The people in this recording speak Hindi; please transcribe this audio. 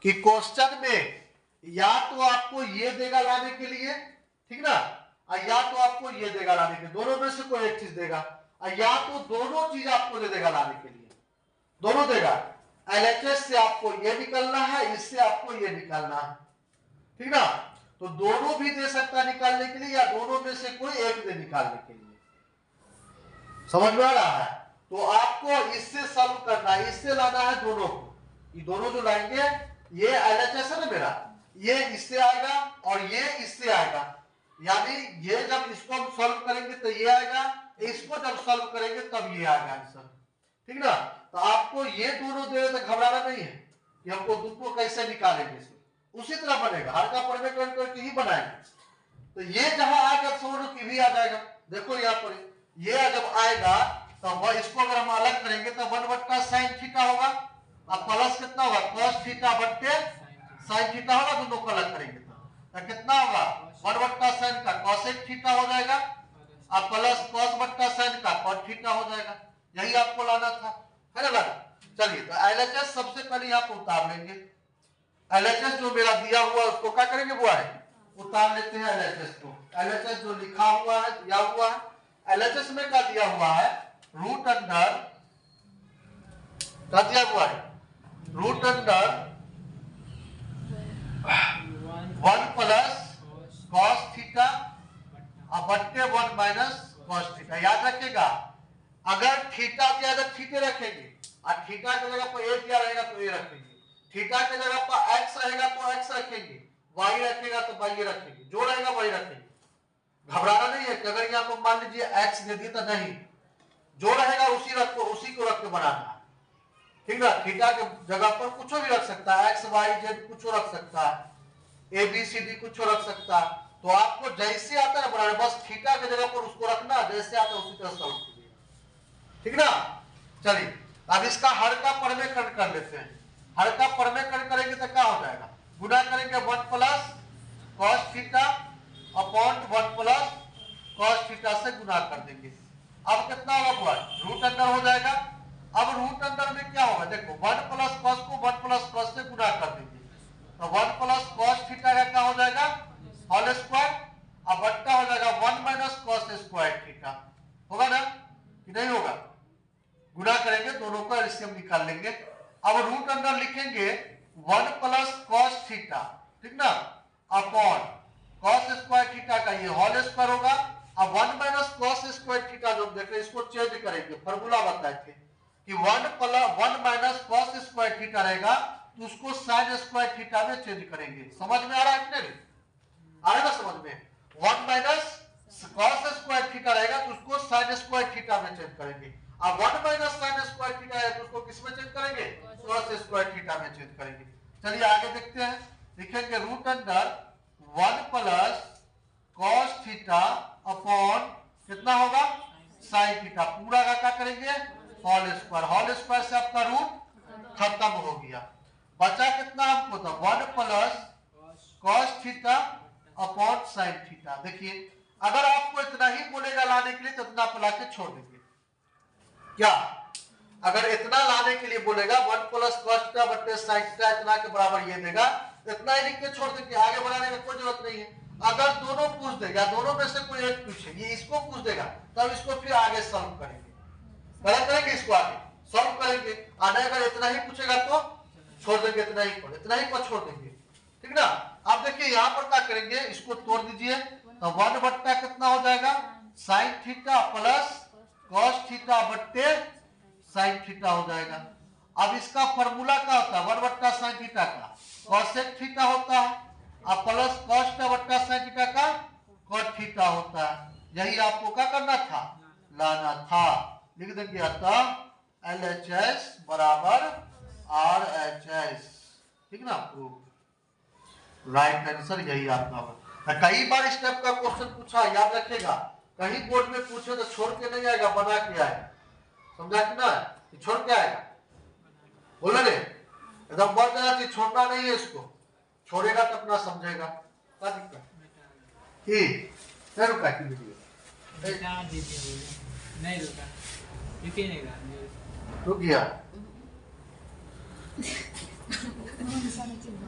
कि क्वेश्चन में या तो आपको ये देगा लाने के लिए, ठीक ना, या तो आपको ये देगा लाने के लिए, दोनों में से कोई एक चीज देगा, या तो दोनों चीज आपको दे देगा लाने के लिए, दोनों देगा। एलएचएस से आपको ये निकालना है, इससे आपको ये निकालना है, ठीक ना। तो दोनों भी दे सकता है निकालने के लिए, या दोनों में से कोई एक दे निकालने के लिए। समझ में आ रहा है? तो आपको इससे सॉल्व करना है, इससे लाना है दोनों को। ये दोनों जो लाएंगे, ये एलएचएस है ना मेरा, ये इससे आएगा और ये इससे आएगा, यानी ये जब इसको हम सॉल्व करेंगे तो ये आएगा, इसको जब सॉल्व करेंगे तब ये आएगा आंसर, ठीक ना। तो आपको ये दोनों दे तो घबराना नहीं है कि हमको दोनों कैसे निकालेंगे, उसी तरह बनेगा, हर का परमेट करके ही बनाएंगे। तो ये जहां आएगा समझो कि भी आ जाएगा। देखो यहाँ पर ये जब आएगा तो इसको अगर हम अलग करेंगे तो 1/sin थीटा होगा, अब प्लस कितना होगा cos थीटा बट्टे sin थीटा होगा, दोनों को अलग करेंगे तो कितना होगा 1/sin का cosec थीटा हो जाएगा, अब प्लस cos/sin का cot थीटा हो जाएगा। यही आपको लाना था, है ना। चलिए तो एलएचएस सबसे पहले यहाँ पर उतार लेंगे। एलएचएस जो मेरा दिया हुआ है उसको क्या करेंगे बुआ है, उतार लेते हैं एलएचएस को। एलएचएस जो लिखा हुआ है, दिया हुआ है, एलएचएस में क्या दिया हुआ है, रूट अंडर, क्या दिया हुआ है, root under 1 plus cos theta और बट्टे 1 माइनस cos थीटा। याद रखिएगा, अगर थीटा दिया तो थीटे रखेंगे, और थीटा की जगह पर ए दिया रहेगा तो ए रखेंगे, थीटा की जगह पर एक्स रहेगा तो एक्स रखेंगे, वाई रखेगा तो वाई रखेंगे, जो रहेगा वही रखेंगे। घबराना नहीं है कि अगर यहाँ पर मान लीजिए एक्स दे दिए तो नहीं, जो रहेगा उसी को रख के बनाना है, ठीक ना। थीटा के जगह पर कुछ भी रख सकता है, एक्स वाई जेड कुछ रख सकता है, ए बी सी डी कुछ रख सकता है। तो आपको जैसे आता है बनाना, बस थीटा की जगह पर उसको रखना, जैसे आता है उसी तरह सॉल्व कीजिए, ठीक ना। चलिए अब इसका हर का परमेकरण कर लेते हैं। हर का परमेकरण करेंगे तो क्या हो जाएगा, गुणा करेंगे 1 plus cos theta upon 1 plus cos theta से गुणा कर देंगे। अब कितना होगा, रूट अंडर हो जाएगा। अब रूट अंडर में क्या होगा, देखो 1 प्लस cos को 1 प्लस cos से गुणा कर देंगे, तो 1 प्लस cos थीटा का क्या हो जाएगा, होल स्क्वायर, अब बट्टा हो जाएगा 1 माइनस cos स्क्वायर थीटा, होगा ना कि नहीं होगा। गुणा करेंगे दोनों को, एलसीएम निकाल लेंगे। अब रूट अंडर लिखेंगे 1 प्लस cos थीटा, ठीक ना, अपॉन cos स्क्वायर थीटा का ये होल स्क्वायर होगा। अब 1 माइनस cos स्क्वायर थीटा जो देख रहे हैं इसको चेंज करेंगे, फार्मूला बताए थे कि 1 माइनस cos स्क्वायर थीटा रहेगा तो उसको sin स्क्वायर थीटा में चेंज करेंगे। समझ में आ रहा है कि नहीं, आ रहा है समझ में। 1 माइनस cos स्क्वायर थीटा रहेगा तो उसको sin स्क्वायर थीटा में चेंज करेंगे। अब 1 माइनस sin स्क्वायर थीटा है तो उसको किस में चेंज करेंगे, cos स्क्वायर थीटा में चेंज करेंगे। चलिए आगे देखते हैं, लिखेंगे root under 1 plus cos theta upon कितना होगा sin थीटा, पूरा का क्या करेंगे होल स्क्वायर, होल स्क्वायर से आपका रूट खत्म हो गया, बचा कितना हमको तो 1 plus cos theta upon sin theta. देखिए अगर आपको इतना ही बोलेगा लाने के लिए तो इतना पला के छोड़ देंगे, क्या अगर इतना लाने के लिए बोलेगा 1 प्लस cos थीटा बट्टे sin थीटा इतना के बराबर ये देगा, इतना ही लिख के छोड़ देंगे, आगे बढ़ाने में कोई जरूरत नहीं है। अगर दोनों पूछ देगा, दोनों में से कोई एक पूछे, ये इसको पूछ देगा तब इसको फिर आगे सॉल्व करेंगे, गलत करेंगे, इसको आगे सॉल्व करेंगे। आने अगर इतना ही पूछेगा तो छोड़ देंगे, इतना ही पर छोड़ देंगे, ठीक ना। अब देखिए यहाँ पर क्या करेंगे, इसको तोड़ दीजिए तो 1 बट्टा कितना हो जाएगा sin theta plus cos theta बट्टे sin थीटा हो जाएगा। अब इसका फॉर्मूला क्या होता है, 1 बट्टा sin थीटा का cosec थीटा होता है, अब प्लस cos थीटा बट्टा sin थीटा का cot थीटा होता है। यही आपको क्या करना था, लाना था। लिख देंगे अतः LHS बराबर RHS, ठीक ना, राइट आंसर यही आपका होगा। कई बार इस टाइप का क्वेश्चन पूछा, याद रखेगा, कहीं बोर्ड में पूछे तो छोड़ के नहीं आएगा, बना के आएगा, समझा कि ना, छोड़ के आएगा, बोले नहीं एकदम बढ़ जाना चाहिए, छोड़ना नहीं है इसको, छोड़ेगा तो अपना समझेगा। क्या दिक्कत नहीं रुका की वीडियो नहीं रुका, रुक गया। थीटा नीचे